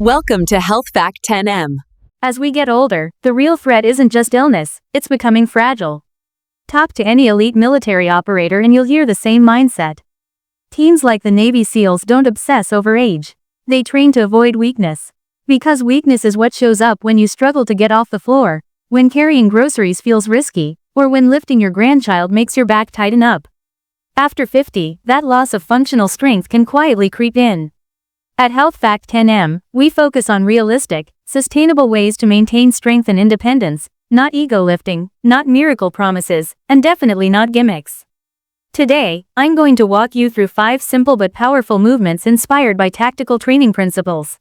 Welcome to Health Fact 10M. As we get older, the real threat isn't just illness, it's becoming fragile. Talk to any elite military operator and you'll hear the same mindset. Teams like the Navy SEALs don't obsess over age. They train to avoid weakness. Because weakness is what shows up when you struggle to get off the floor, when carrying groceries feels risky, or when lifting your grandchild makes your back tighten up. After 50, that loss of functional strength can quietly creep in. At Health Fact 10M, we focus on realistic, sustainable ways to maintain strength and independence, not ego lifting, not miracle promises, and definitely not gimmicks. Today, I'm going to walk you through 5 simple but powerful movements inspired by tactical training principles.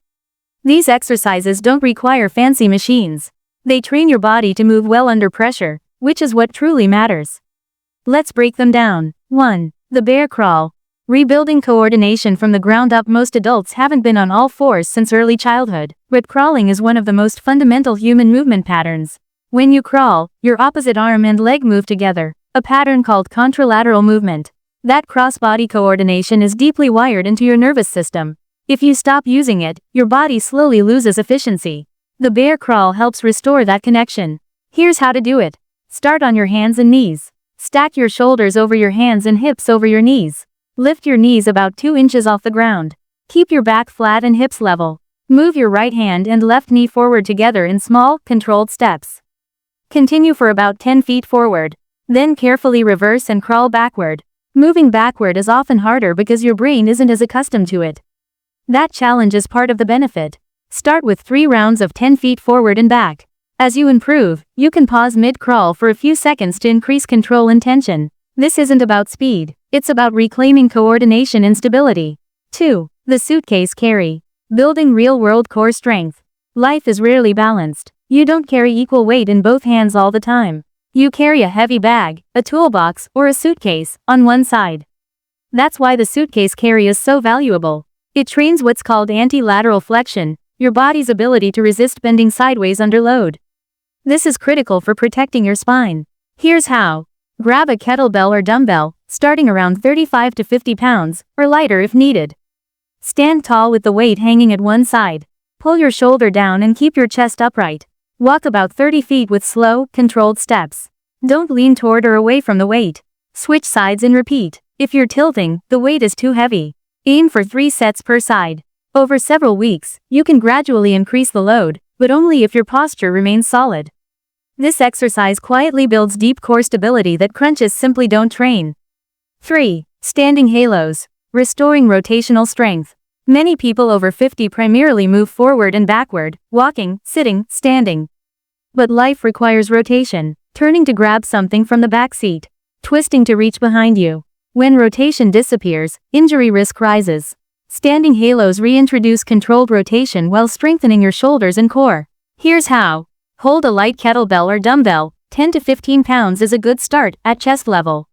These exercises don't require fancy machines. They train your body to move well under pressure, which is what truly matters. Let's break them down. 1. The bear crawl. Rebuilding coordination from the ground up. Most adults haven't been on all fours since early childhood, but crawling is one of the most fundamental human movement patterns. When you crawl, your opposite arm and leg move together, a pattern called contralateral movement. That cross-body coordination is deeply wired into your nervous system. If you stop using it, your body slowly loses efficiency. The bear crawl helps restore that connection. Here's how to do it. Start on your hands and knees. Stack your shoulders over your hands and hips over your knees. Lift your knees about 2 inches off the ground. Keep your back flat and hips level. Move your right hand and left knee forward together in small, controlled steps. Continue for about 10 feet forward. Then carefully reverse and crawl backward. Moving backward is often harder because your brain isn't as accustomed to it. That challenge is part of the benefit. Start with 3 rounds of 10 feet forward and back. As you improve, you can pause mid-crawl for a few seconds to increase control and tension. This isn't about speed. It's about reclaiming coordination and stability. 2. The suitcase carry. Building real-world core strength. Life is rarely balanced. You don't carry equal weight in both hands all the time. You carry a heavy bag, a toolbox, or a suitcase, on one side. That's why the suitcase carry is so valuable. It trains what's called anti-lateral flexion, your body's ability to resist bending sideways under load. This is critical for protecting your spine. Here's how. Grab a kettlebell or dumbbell, starting around 35 to 50 pounds, or lighter if needed. Stand tall with the weight hanging at one side. Pull your shoulder down and keep your chest upright. Walk about 30 feet with slow, controlled steps. Don't lean toward or away from the weight. Switch sides and repeat. If you're tilting, the weight is too heavy. Aim for 3 sets per side. Over several weeks, you can gradually increase the load, but only if your posture remains solid. This exercise quietly builds deep core stability that crunches simply don't train. 3. Standing halos. Restoring rotational strength. Many people over 50 primarily move forward and backward, walking, sitting, standing. But life requires rotation, turning to grab something from the back seat, twisting to reach behind you. When rotation disappears, injury risk rises. Standing halos reintroduce controlled rotation while strengthening your shoulders and core. Here's how. Hold a light kettlebell or dumbbell. 10 to 15 pounds is a good start, at chest level.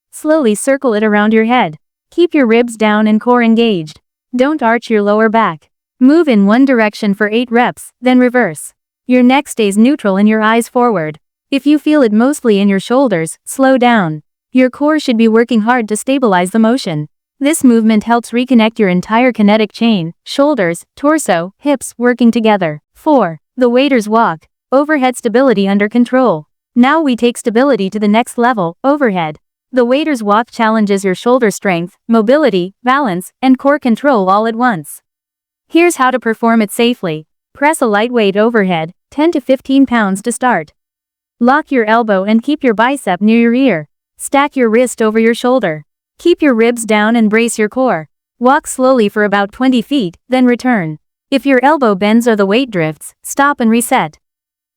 Slowly circle it around your head. Keep your ribs down and core engaged. Don't arch your lower back. Move in one direction for 8 reps, then reverse. Your neck stays neutral and your eyes forward. If you feel it mostly in your shoulders, slow down. Your core should be working hard to stabilize the motion. This movement helps reconnect your entire kinetic chain, shoulders, torso, hips working together. 4. The waiter's walk. Overhead stability under control. Now we take stability to the next level, overhead. The waiter's walk challenges your shoulder strength, mobility, balance, and core control all at once. Here's how to perform it safely. Press a lightweight overhead, 10 to 15 pounds to start. Lock your elbow and keep your bicep near your ear. Stack your wrist over your shoulder. Keep your ribs down and brace your core. Walk slowly for about 20 feet, then return. If your elbow bends or the weight drifts, stop and reset.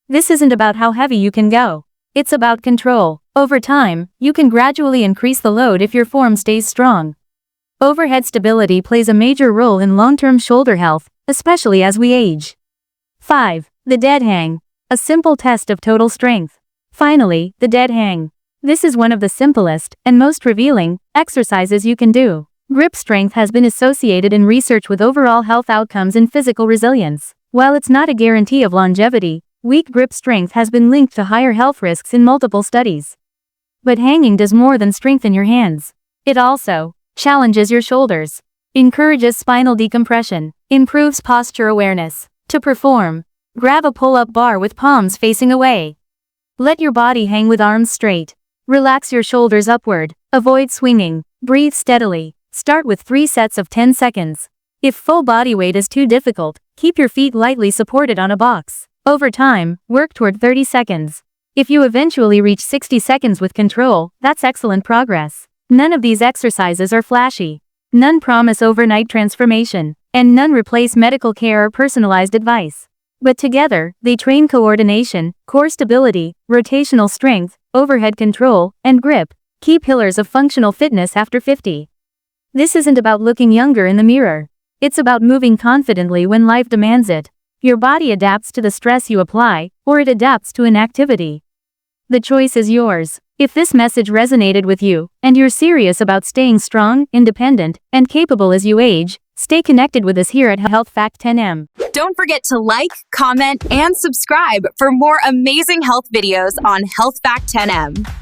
This isn't about how heavy you can go. It's about control. Over time, you can gradually increase the load if your form stays strong. Overhead stability plays a major role in long-term shoulder health, especially as we age. 5. The dead hang. A simple test of total strength. Finally, the dead hang. This is one of the simplest, and most revealing, exercises you can do. Grip strength has been associated in research with overall health outcomes and physical resilience. While it's not a guarantee of longevity, weak grip strength has been linked to higher health risks in multiple studies. But hanging does more than strengthen your hands. It also challenges your shoulders, encourages spinal decompression, Improves posture awareness. To perform, grab a pull-up bar with palms facing away. Let your body hang with arms straight. Relax your shoulders upward. Avoid swinging. Breathe steadily. Start with 3 sets of 10 seconds. If full body weight is too difficult, keep your feet lightly supported on a box. Over time, work toward 30 seconds. If you eventually reach 60 seconds with control, that's excellent progress. None of these exercises are flashy. None promise overnight transformation. And none replace medical care or personalized advice. But together, they train coordination, core stability, rotational strength, overhead control, and grip, key pillars of functional fitness after 50. This isn't about looking younger in the mirror. It's about moving confidently when life demands it. Your body adapts to the stress you apply, or it adapts to inactivity. The choice is yours. If this message resonated with you, and you're serious about staying strong, independent, and capable as you age, stay connected with us here at Health Fact 10M. Don't forget to like, comment, and subscribe for more amazing health videos on Health Fact 10M.